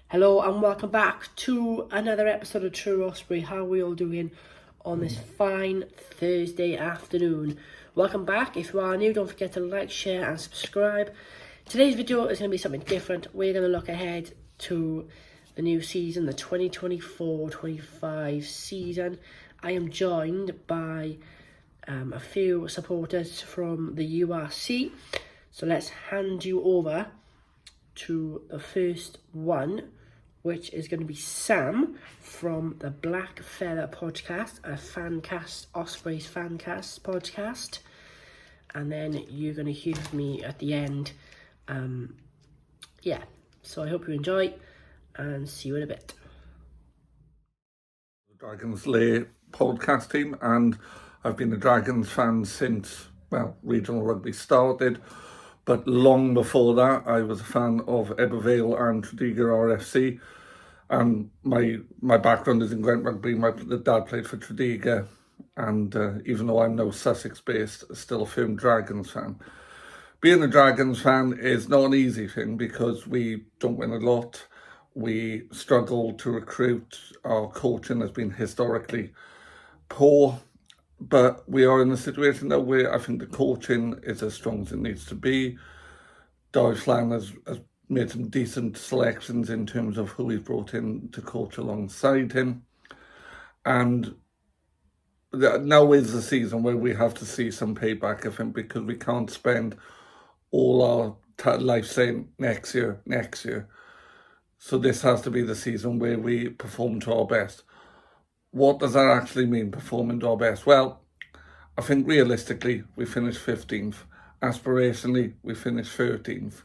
Hello and welcome back to another episode of True Osprey. How are we all doing on this fine Thursday afternoon? Welcome back. If you are new, don't forget to like, share and subscribe. Today's video is going to be something different. We're going to look ahead to the new season, the 2024-25 season. I am joined by a few supporters from the URC. So let's hand you over to the first one, which is going to be Sam from the Black Feather podcast, a fancast, Ospreys fancast podcast. And then you're going to hear from me at the end. So I hope you enjoy and see you in a bit. The Dragons Lay podcast team, and I've been a Dragons fan since, regional rugby started. But long before that, I was a fan of Ebervale and Tredegar RFC. And my background is in Gwent Rugby. My dad played for Tredegar. And even though I'm now Sussex-based, still a firm Dragons fan. Being a Dragons fan is not an easy thing because we don't win a lot. We struggle to recruit. Our coaching has been historically poor. But we are in a situation now where I think the coaching is as strong as it needs to be. Deutschland has made some decent selections in terms of who he's brought in to coach alongside him. And now is the season where we have to see some payback, I think, because we can't spend all our life saying next year. So this has to be the season where we perform to our best. What does that actually mean, performing to our best? Well, I think realistically, we finished 15th. Aspirationally, we finished 13th.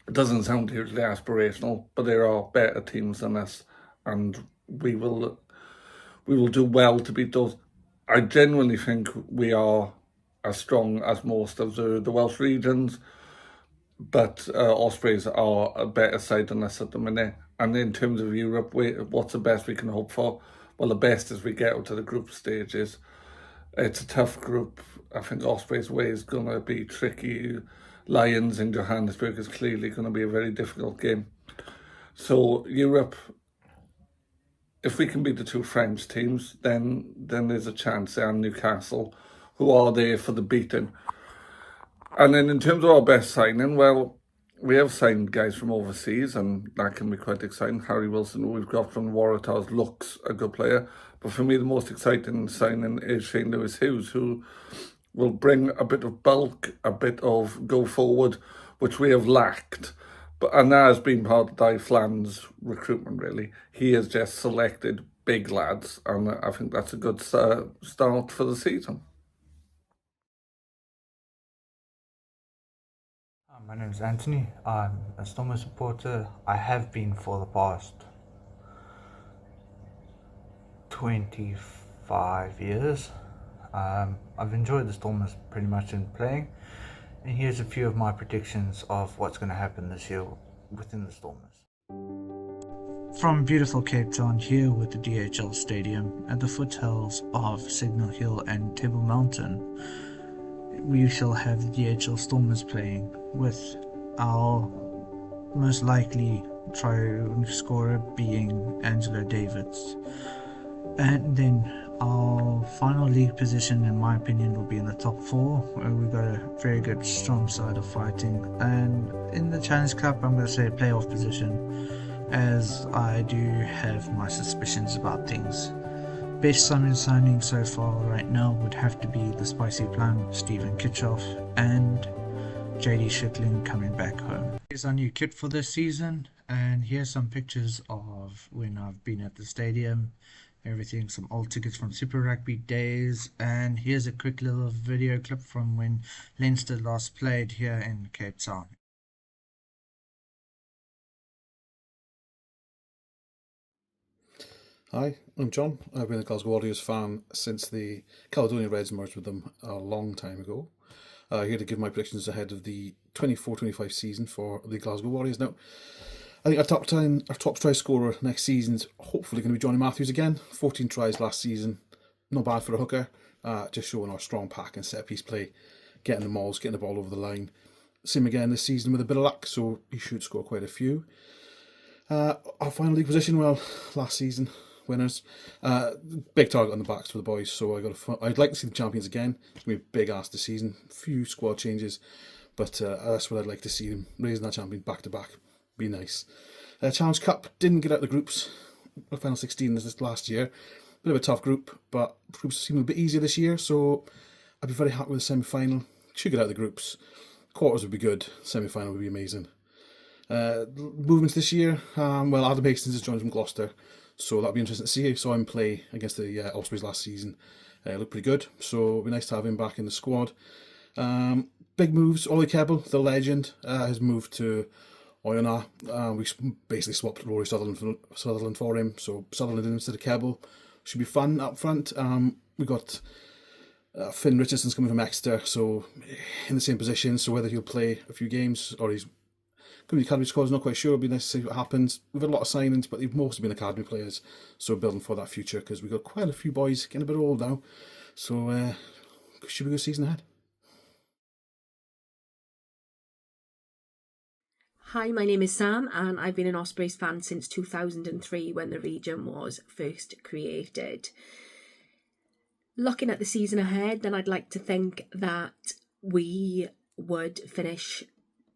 It doesn't sound hugely aspirational, but there are better teams than us, and we will do well to beat those. I genuinely think we are as strong as most of the Welsh regions, but Ospreys are a better side than us at the minute. And in terms of Europe, what's the best we can hope for? Well, the best is we get out to the group stages. It's a tough group. I think Ospreys' way is going to be tricky. Lions in Johannesburg is clearly going to be a very difficult game. So Europe, if we can beat the two French teams, then there's a chance there. And Newcastle, who are there for the beating. And then in terms of our best signing, well, we have signed guys from overseas, and that can be quite exciting. Harry Wilson, who we've got from Waratahs, looks a good player. But for me, the most exciting signing is Shane Lewis-Hughes, who will bring a bit of bulk, a bit of go forward, which we have lacked. And that has been part of Di Flan's recruitment, really. He has just selected big lads, and I think that's a good start for the season. My name is Anthony. I'm a Stormers supporter. I have been for the past 25 years. I've enjoyed the Stormers pretty much in playing. And here's a few of my predictions of what's going to happen this year within the Stormers. From beautiful Cape Town, here with the DHL Stadium at the foothills of Signal Hill and Table Mountain, we shall have the DHL Stormers playing with our most likely try scorer being Angelo Davids. And then our final league position, in my opinion, will be in the top 4, where we've got a very good, strong side of fighting. And in the Challenge Cup, I'm going to say playoff position, as I do have my suspicions about things. Best signing so far right now would have to be the Spicy Plum, Stephen Kitchoff, and JD Schickling coming back home. Here's our new kit for this season, and here's some pictures of when I've been at the stadium. Everything, some old tickets from Super Rugby days, and here's a quick little video clip from when Leinster last played here in Cape Town. Hi, I'm John. I've been a Glasgow Warriors fan since the Caledonia Reds merged with them a long time ago. Here to give my predictions ahead of the 24-25 season for the Glasgow Warriors. Now, I think our top try scorer next season's hopefully going to be Johnny Matthews again. 14 tries last season, not bad for a hooker. Just showing our strong pack and set piece play, getting the mauls, getting the ball over the line. same again this season with a bit of luck, so he should score quite a few. Our final league position, well, last season winners. Big target on the backs for the boys, so I'd like to see the champions again. It's going to be a big ask this season. Few squad changes, but that's what I'd like to see them raising that champion back to back. Be nice. Challenge Cup didn't get out the groups. The final 16 this last year. Bit of a tough group, but groups seem a bit easier this year, so I'd be very happy with the semi-final. Should get out of the groups. Quarters would be good. Semi-final would be amazing. Movements this year, well, Adam Hastings has joined from Gloucester, so that'll be interesting to see. I saw him play against the Ospreys last season. Looked pretty good, so it'll be nice to have him back in the squad. Big moves. Ollie Kebble, the legend, has moved to Oyonnax. We basically swapped Rory Sutherland for him, so Sutherland instead of Kebble. Should be fun up front. We got Finn Richardson's coming from Exeter, so in the same position, so whether he'll play a few games or he's going to be academy squad, not quite sure. It'll be nice to see what happens. We've had a lot of signings, but they've mostly been academy players, so building for that future, because we've got quite a few boys getting a bit old now, so should be a good season ahead. Hi, my name is Sam, and I've been an Ospreys fan since 2003 when the region was first created. Looking at the season ahead, then I'd like to think that we would finish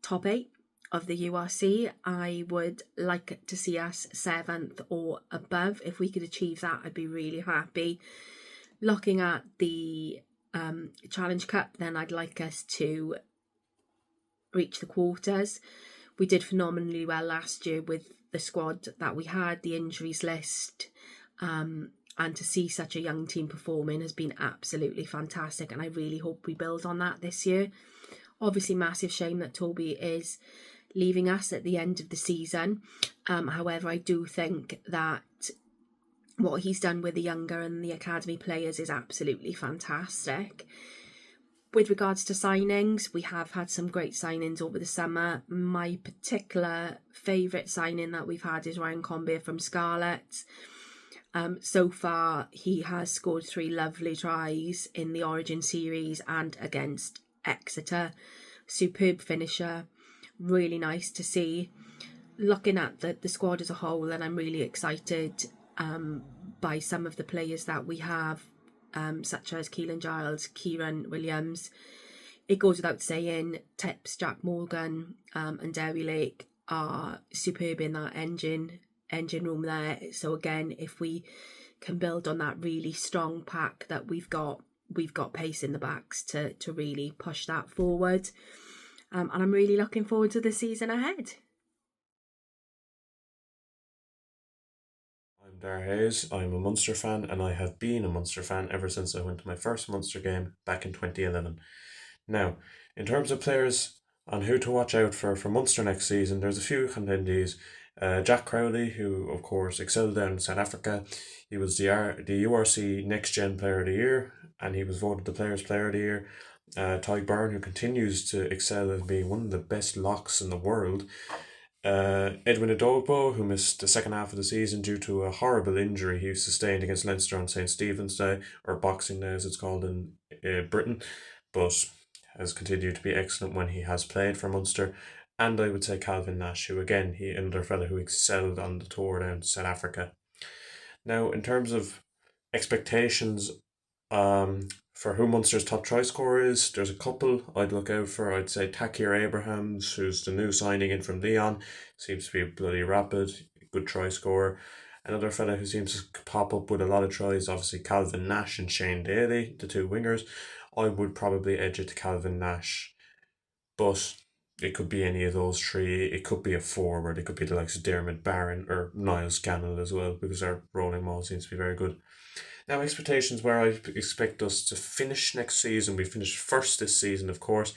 top 8 of the URC. I would like to see us 7th or above. If we could achieve that, I'd be really happy. Looking at the Challenge Cup, then I'd like us to reach the quarters. We did phenomenally well last year with the squad that we had, the injuries list, and to see such a young team performing has been absolutely fantastic, and I really hope we build on that this year. Obviously, massive shame that Toby is leaving us at the end of the season. However, I do think that what he's done with the younger and the academy players is absolutely fantastic. With regards to signings, we have had some great signings over the summer. My particular favourite signing that we've had is Ryan Combeer from Scarlett. So far, he has scored 3 lovely tries in the Origin series and against Exeter. Superb finisher. Really nice to see. Looking at the squad as a whole, and I'm really excited by some of the players that we have, such as Keelan Giles, Kieran Williams. It goes without saying, Tips, Jack Morgan and Derry Lake are superb in that engine room there. So again, if we can build on that really strong pack that we've got pace in the backs to really push that forward. And I'm really looking forward to the season ahead. I'm Dar Hayes. I'm a Munster fan, and I have been a Munster fan ever since I went to my first Munster game back in 2011. Now, in terms of players on who to watch out for Munster next season, there's a few contendees. Jack Crowley, who of course excelled down in South Africa. He was the URC Next Gen Player of the Year, and he was voted the Players Player of the Year. Ty Byrne, who continues to excel as being one of the best locks in the world. Edwin Adogbo, who missed the second half of the season due to a horrible injury he sustained against Leinster on St. Stephen's Day, or Boxing Day as it's called in Britain, but has continued to be excellent when he has played for Munster. And I would say Calvin Nash, who again, another fella who excelled on the tour down to South Africa. Now, in terms of expectations for who Munster's top try scorer is, there's a couple I'd look out for. I'd say Takir Abrahams, who's the new signing in from Leon, seems to be bloody rapid, good try scorer. Another fella who seems to pop up with a lot of tries, obviously Calvin Nash and Shane Daly, the 2 wingers. I would probably edge it to Calvin Nash, but it could be any of those 3. It could be a forward. It could be the likes of Dermot Barron or Niall Scannell as well, because our rolling maul seems to be very good. Now, expectations where I expect us to finish next season. We finished first this season, of course.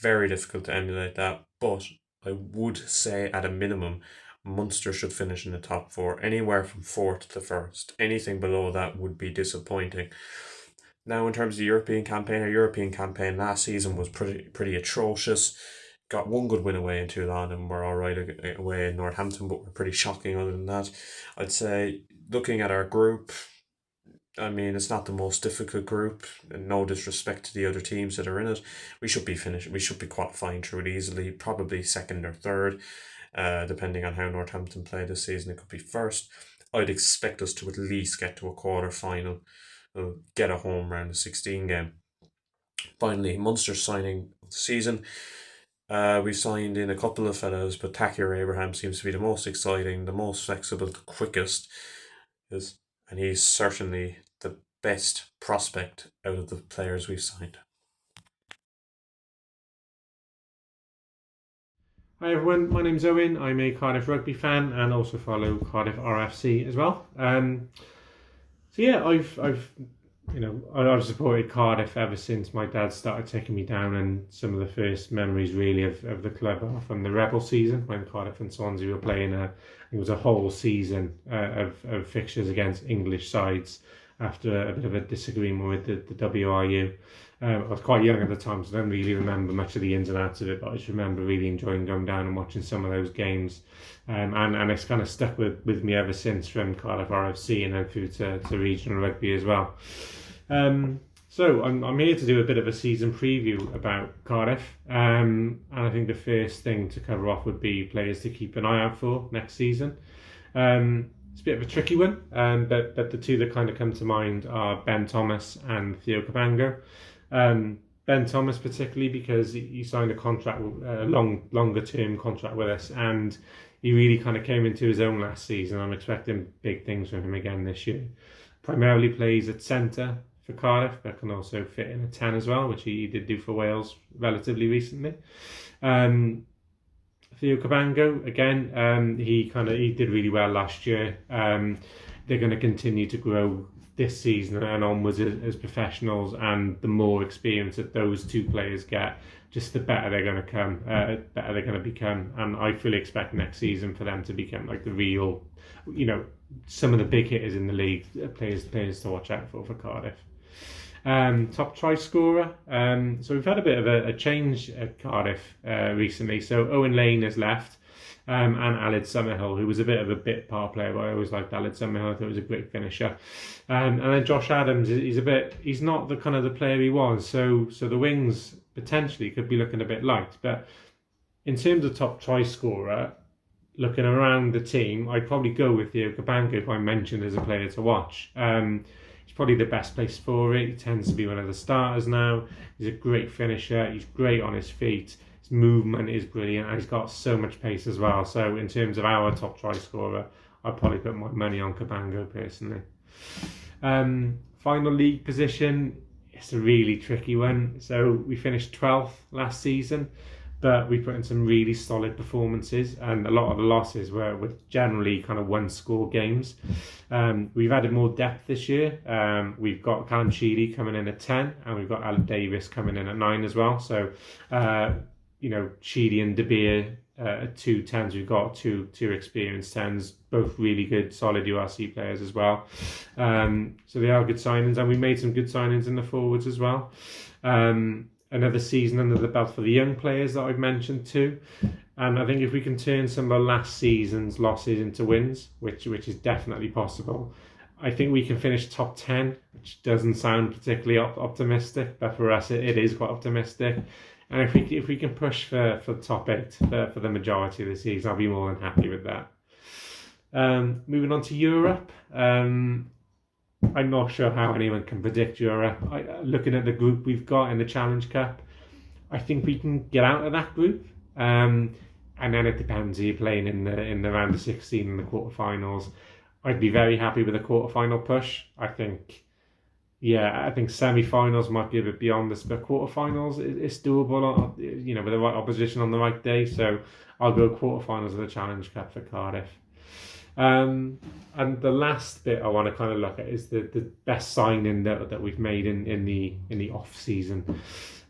Very difficult to emulate that. But I would say at a minimum, Munster should finish in the top 4. Anywhere from 4th to 1st. Anything below that would be disappointing. Now, in terms of the European campaign, our European campaign last season was pretty atrocious. Got 1 good win away in Toulon, and we're alright away in Northampton, but we're pretty shocking other than that. I'd say, looking at our group, I mean, it's not the most difficult group, and no disrespect to the other teams that are in it. We should be qualifying through it easily, probably second or third, depending on how Northampton play this season. It could be first. I'd expect us to at least get to a quarter final, get a home round of 16 game. Finally, Munster signing of the season. We've signed in a couple of fellows, but Takir Abraham seems to be the most exciting, the most flexible, the quickest, and he's certainly the best prospect out of the players we've signed. Hi everyone, my name's Owen. I'm a Cardiff rugby fan and also follow Cardiff RFC as well. I've supported Cardiff ever since my dad started taking me down, and some of the first memories really of the club are from the Rebel season when Cardiff and Swansea were playing. It was a whole season of fixtures against English sides after a bit of a disagreement with the WRU. I was quite young at the time, so I don't really remember much of the ins and outs of it, but I just remember really enjoying going down and watching some of those games. And it's kind of stuck with me ever since, from Cardiff RFC and then through to regional rugby as well. So I'm here to do a bit of a season preview about Cardiff, and I think the first thing to cover off would be players to keep an eye out for next season. It's a bit of a tricky one, but the two that kind of come to mind are Ben Thomas and Theo Cabango. Ben Thomas particularly because he signed a contract, a longer term contract with us, and he really kind of came into his own last season. I'm expecting big things from him again this year. Primarily plays at centre for Cardiff, but can also fit in a 10 as well, which he did do for Wales relatively recently. Theo Cabango, again, he did really well last year. They're going to continue to grow this season and onwards as professionals, and the more experience that those two players get, just the better they're going to become. And I fully expect next season for them to become like the real, some of the big hitters in the league, players to watch out for Cardiff. Top try scorer. So we've had a bit of a change at Cardiff recently. So Owen Lane has left, and Aled Summerhill, who was a bit of a bit part player, but I always liked Aled Summerhill. I thought he was a great finisher. And then Josh Adams, he's not the kind of the player he was. So the wings potentially could be looking a bit light. But in terms of top try scorer, looking around the team, I'd probably go with Theo Cabango, who I mentioned as a player to watch. He's probably the best place for it. He tends to be one of the starters now. He's a great finisher. He's great on his feet. His movement is brilliant, and he's got so much pace as well. So in terms of our top try scorer, I'd probably put my money on Cabango personally. Final league position, it's a really tricky one. So we finished 12th last season, but we put in some really solid performances, and a lot of the losses were generally kind of one-score games. We've added more depth this year. We've got Callum Sheedy coming in at 10, and we've got Alan Davis coming in at 9 as well. So, Sheedy and De Beer at 2 10s. We've got two experienced 10s, both really good, solid URC players as well. So they are good signings, and we made some good signings in the forwards as well. Another season under the belt for the young players that I've mentioned too. And I think if we can turn some of last season's losses into wins, which is definitely possible, I think we can finish top 10, which doesn't sound particularly optimistic, but for us it is quite optimistic. And if we can push for top 8 for the majority of the season, I'll be more than happy with that. Moving on to Europe. I'm not sure how anyone can predict Europe. Looking at the group we've got in the Challenge Cup, I think we can get out of that group. And then it depends who you're playing in the round of 16 and the quarterfinals. I'd be very happy with a quarterfinal push. I think semi-finals might be a bit beyond this, but quarterfinals is doable. With the right opposition on the right day. So I'll go quarterfinals of the Challenge Cup for Cardiff. And the last bit I want to kind of look at is the best signing that we've made in the off season.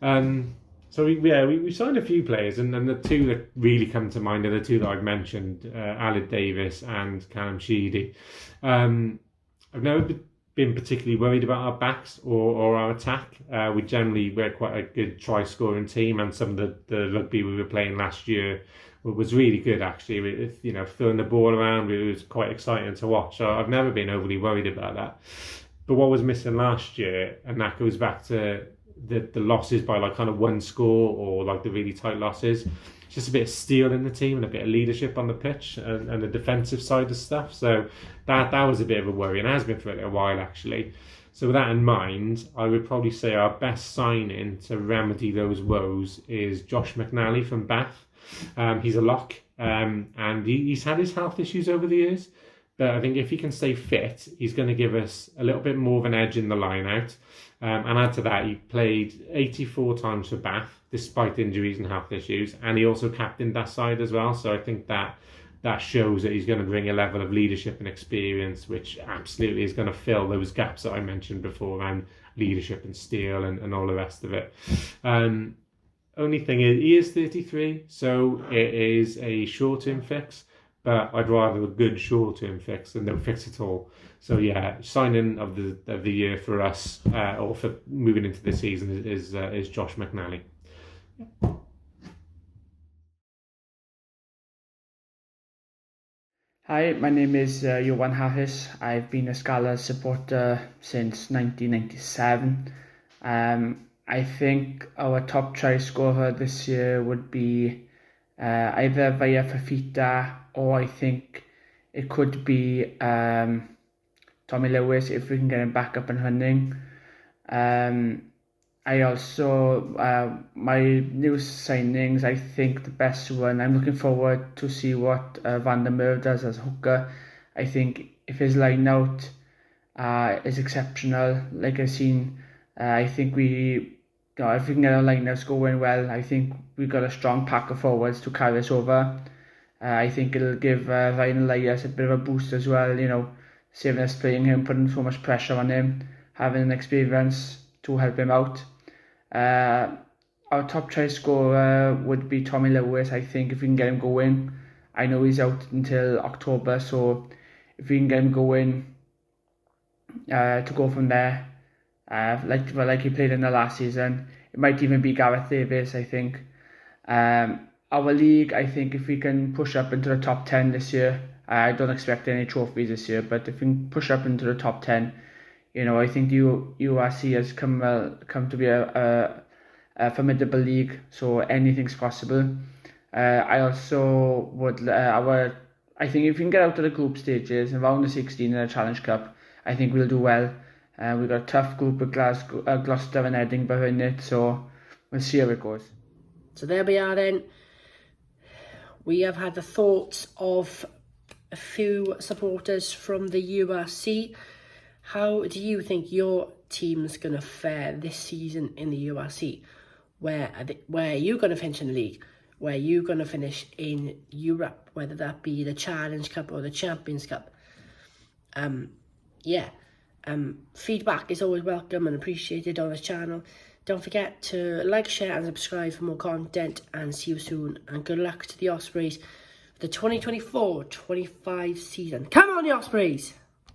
So we signed a few players, and the two that really come to mind are the two that I've mentioned, Aled Davis and Callum Sheedy. I've never been particularly worried about our backs or our attack. We're quite a good try scoring team, and some of the rugby we were playing last year was really good actually. Throwing the ball around, it was quite exciting to watch. So I've never been overly worried about that. But what was missing last year, and that goes back to the losses by like kind of one score or like the really tight losses, it's just a bit of steel in the team and a bit of leadership on the pitch and the defensive side of stuff. So that was a bit of a worry, and has been for a little while actually. So with that in mind, I would probably say our best signing to remedy those woes is Josh McNally from Bath. He's a lock, and he's had his health issues over the years. But I think if he can stay fit, he's going to give us a little bit more of an edge in the line-out. And add to that, he played 84 times for Bath, despite injuries and health issues. And he also captained that side as well. So I think that shows that he's going to bring a level of leadership and experience, which absolutely is going to fill those gaps that I mentioned before around leadership and steel and all the rest of it. Only thing is, he is 33, so it is a short-term fix. But I'd rather a good short-term fix than no fix at all. So yeah, signing of the year for us, or for moving into this season, is Josh McNally. Hi, my name is Johan Harris. I've been a Scala supporter since 1997. I think our top try scorer this year would be either via Fafita, or I think it could be Tommy Lewis if we can get him back up and running. I also, my new signings, I think the best one, I'm looking forward to see what Van der Merwe does as hooker. I think if his line out is exceptional, like I've seen, I think if we can get our line outs going well, I think we've got a strong pack of forwards to carry us over. I think it'll give Ryan Elias a bit of a boost as well, saving us playing him, putting so much pressure on him, having an experience to help him out. Our top try scorer would be Tommy Lewis. I think if we can get him going, I know he's out until October, so if we can get him going to go from there, like he played in the last season, it might even be Gareth Davis, I think. Our league, I think if we can push up into the top 10 this year, I don't expect any trophies this year, but if we can push up into the top 10, I think the URC has come to be a formidable league, so anything's possible. I also would, I think if we can get out to the group stages, around the 16 in the Challenge Cup, I think we'll do well. We've got a tough group with Gloucester and Edinburgh in it, so we'll see how it goes. So there we are then. We have had the thoughts of a few supporters from the URC. How do you think your team's going to fare this season in the URC? Where are you going to finish in the league? Where are you going to finish in Europe? Whether that be the Challenge Cup or the Champions Cup. Feedback is always welcome and appreciated on this channel. Don't forget to like, share and subscribe for more content, and see you soon. And good luck to the Ospreys for the 2024-25 season. Come on, the Ospreys!